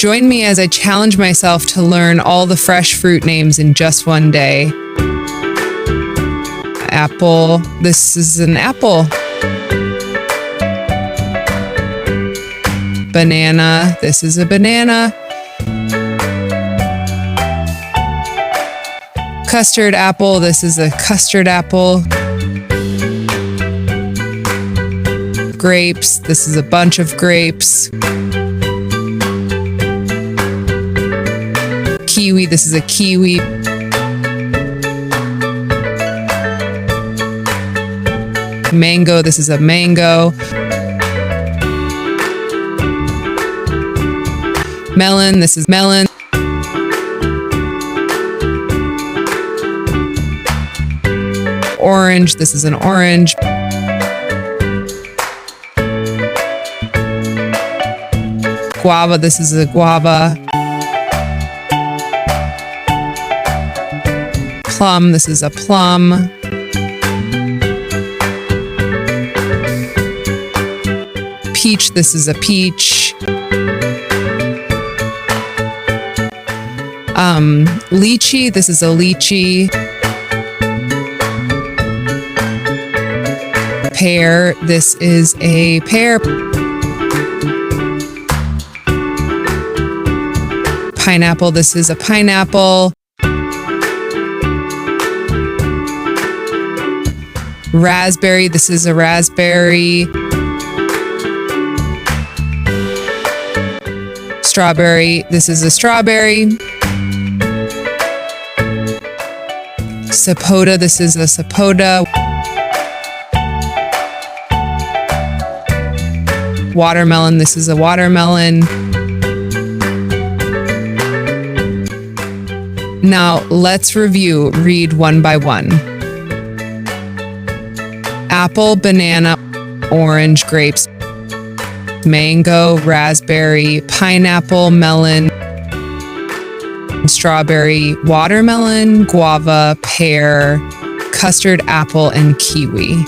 Join me as I challenge myself to learn all the fresh fruit names in just one day. Apple. This is an apple. Banana. This is a banana. Custard apple. This is a custard apple. Grapes. This is a bunch of grapes. Kiwi. This is a kiwi. Mango. This is a mango. Melon. This is melon. Orange. This is an orange. Guava. This is a guava. Plum. This is a plum. Peach. This is a peach. Lychee. This is a lychee. Pear. This is a pear. Pineapple. This is a pineapple. Raspberry. This is a raspberry. Strawberry. This is a strawberry. Sapota. This is a sapota. Watermelon. This is a watermelon. Now let's review. Read one by one. Apple, banana, orange, grapes, mango, raspberry, pineapple, melon, strawberry, watermelon, guava, pear, custard apple, and kiwi.